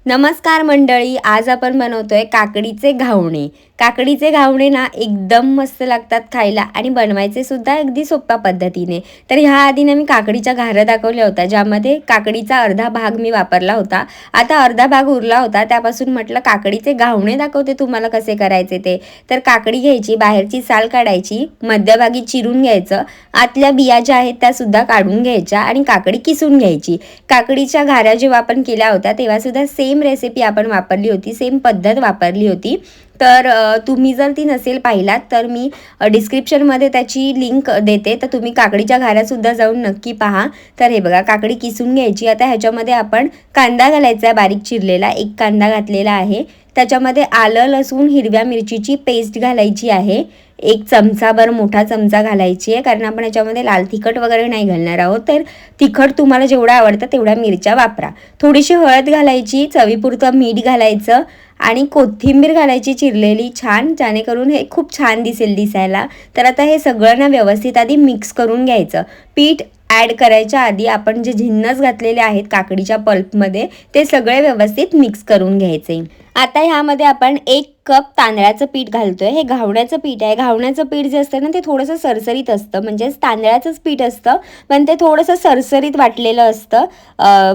नमस्कार मंडळी, आज आपण बनवतोय काकडीचे घावणे. काकडीचे घावणे ना एकदम मस्त लागतात खायला आणि बनवायचे सुद्धा अगदी सोप्या पद्धतीने. तर ह्या आधी ना मी काकडीच्या घाऱ्या दाखवल्या होत्या, ज्यामध्ये काकडीचा अर्धा भाग मी वापरला होता. आता अर्धा भाग उरला होता, त्यापासून म्हटलं काकडीचे घावणे दाखवते तुम्हाला कसे करायचे ते. तर काकडी घ्यायची, बाहेरची साल काढायची, मध्यभागी चिरून घ्यायचं, आतल्या बिया ज्या आहेत त्या सुद्धा काढून घ्यायच्या आणि काकडी किसून घ्यायची. काकडीच्या घाऱ्या जेव्हा आपण केल्या होत्या तेव्हा सुद्धा सेम रेसिपी आपण वापरली होती, सेम पद्धत वापरली होती. तर तुम्ही जर ती नसेल पाहिलात तर मी डिस्क्रिप्शनमध्ये त्याची लिंक देते, तर तुम्ही काकडीच्या घाऱ्यासुद्धा जाऊन नक्की पहा. तर हे बघा, काकडी किसून घ्यायची. आता ह्याच्यामध्ये आपण कांदा घालायचा आहे, बारीक चिरलेला एक कांदा घातलेला आहे. त्याच्यामध्ये आलं, लसूण, हिरव्या मिरचीची पेस्ट घालायची आहे. एक चमचाभर मोठा चमचा घालायची आहे, कारण आपण याच्यामध्ये लाल तिखट वगैरे नाही घालणार आहोत. तर तिखट तुम्हाला जेवढं आवडतं तेवढ्या मिरच्या वापरा. थोडीशी हळद घालायची, चवीपुरतं मीठ घालायचं आणि कोथिंबीर घालायची चिरलेली छान, जेणेकरून हे खूप छान दिसायला. तर आता हे सगळं ना व्यवस्थित आधी मिक्स करून घ्यायचं. पीठ ॲड करायच्या आधी आपण जे जिन्नस घातलेले आहेत काकडीच्या पल्पमध्ये ते सगळे व्यवस्थित मिक्स करून घ्यायचे. आता ह्यामध्ये आपण 1 कप तांदळाचं पीठ घालतोय. हे घावण्याचं पीठ आहे. घावण्याचं पीठ जे असतं ना ते थोडंसं सरसरीत असतं, म्हणजेच तांदळाचंच पीठ असतं पण ते थोडंसं सरसरीत वाटलेलं असतं.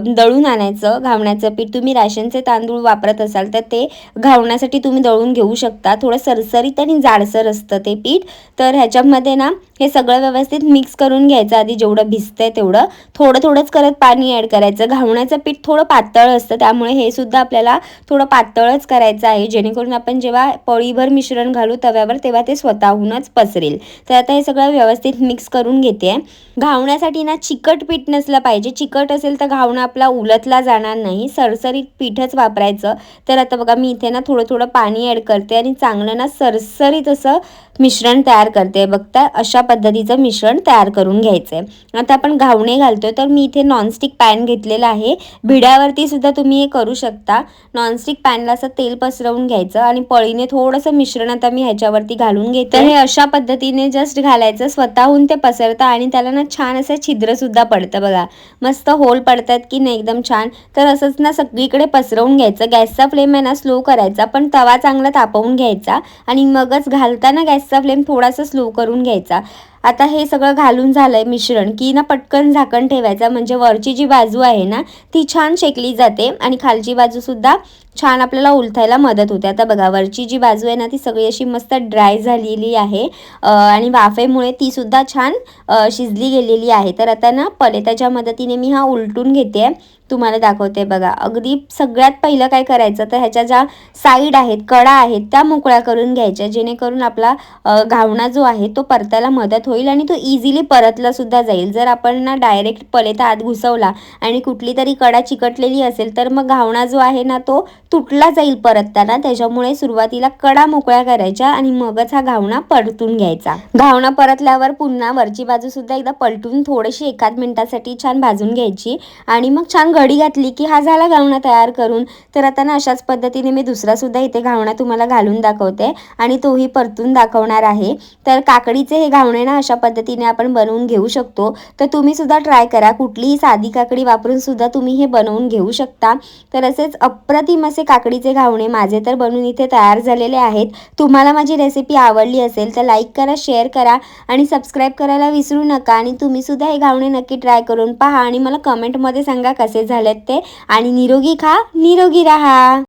दळून आणायचं घावण्याचं पीठ. तुम्ही राशनचे तांदूळ वापरत असाल तर ते घावण्यासाठी तुम्ही दळून घेऊ शकता. थोडं सरसरीत आणि जाडसर असतं ते पीठ. तर ह्याच्यामध्ये ना हे सगळं व्यवस्थित मिक्स करून घ्यायचं. आधी जेवढं भिजतंय तेवढं थोडंच करत पाणी ॲड करायचं. घावण्याचं पीठ थोडं पातळ असतं, त्यामुळे हे सुद्धा आपल्याला थोडं पातळच करायचं आहे, जेणेकरून आपण जेव्हा पळीभर मिश्रण घालू तव्यावर तेव्हा ते स्वतःहूनच पसरेल. तर आता हे सगळं व्यवस्थित मिक्स करून घेते. घावण्यासाठी ना चिकट पीठ नसलं पाहिजे. चिकट असेल तर घावणा आपला उलटला जाणार नाही. सरसरीत पीठच वापरायचं. तर आता बघा, मी इथे ना थोडं पाणी ॲड करते आणि चांगलं ना सरसरीत असं मिश्रण तयार करते. बघता अशा पद्धतीचं मिश्रण तयार करून घ्यायचं आहे. आता आपण घावणे घालतोय, तर मी इथे नॉनस्टिक पॅन घेतलेला आहे. भिड्यावरती सुद्धा तुम्ही हे करू शकता. नॉनस्टिक पॅनला असं तेल पसरवून घ्यायचं आणि पळीने थोडंसं मिश्रण आता मी ह्याच्यावरती घालून घेते. हे अशा पद्धतीने जस्ट घालायचं, स्वतःहून ते पसरतं आणि त्याला ना छान असं छिद्र सुद्धा पडतं. बघा मस्त होल पडतात की नाही, एकदम छान. तर असंच ना सगळीकडे पसरवून घ्यायचं. गॅसचा फ्लेम आहे ना स्लो करायचा, पण तवा चांगला तापवून घ्यायचा आणि मगच घालताना गॅसचा फ्लेम थोडासा स्लो करून घ्यायचा. आता हे सगळं घालून झालंय मिश्रण की ना पटकन झाकण ठेवायचं, म्हणजे वरची जी बाजू आहे ना ती छान शेकली जाते आणि खालची बाजू सुद्धा छान आपल्याला उलथायला मदत होते. आता बघा, वरची जी बाजू आहे ना ती सगळी अशी मस्त ड्राय झालेली आहे आणि वाफेमुळे ती सुद्धा छान शिजली गेलेली आहे. तर आता ना पलेताच्या मदतीने मी हा उलटून घेते, तुम्हाला दाखवते. बघा, अगदी सगळ्यात पहिलं काय करायचं तर ह्याच्या ज्या साईड आहेत, कडा आहेत, त्या मोकळ्या करून घ्यायच्या, जेणेकरून आपला घावणा जो आहे तो परतायला मदत होईल आणि तो इझिली परतला सुद्धा जाईल. जर आपण ना डायरेक्ट पलेता आत घुसवला आणि कुठली तरी कडा चिकटलेली असेल तर मग घावणा जो आहे ना तो तुटला जाईल परतताना. त्याच्यामुळे सुरुवातीला कडा मोकळ्या करायच्या आणि मगच हा घावणा परतून घ्यायचा. घावणा परतल्यावर पुन्हा वरची बाजू सुद्धा एकदा पलटून थोडीशी 1 मिनिटासाठी छान भाजून घ्यायची आणि मग छान घडी घातली की हा झाला घावणा तयार करून. तर आता ना अशाच पद्धतीने मी दुसरा सुद्धा इथे घावणा तुम्हाला घालून दाखवते आणि तोही परतून दाखवणार आहे. तर काकडीचे हे घावणे ना अशा पद्धतीने आपण बनवून घेऊ शकतो. तर तुम्ही सुद्धा ट्राय करा. कुठलीही साधी काकडी वापरून सुद्धा तुम्ही हे बनवून घेऊ शकता. तर असेच अप्रतिम असे काकडीचे घावणे माझे तर बनून इथे तयार झालेले आहेत. तुम्हाला माझी रेसिपी आवडली असेल तर लाईक करा, शेअर करा आणि सबस्क्राईब करायला विसरू नका. आणि तुम्ही सुद्धा हे घावणे नक्की ट्राय करून पहा आणि मला कमेंटमध्ये सांगा कसे झालेत ते. आणि निरोगी खा, निरोगी राहा.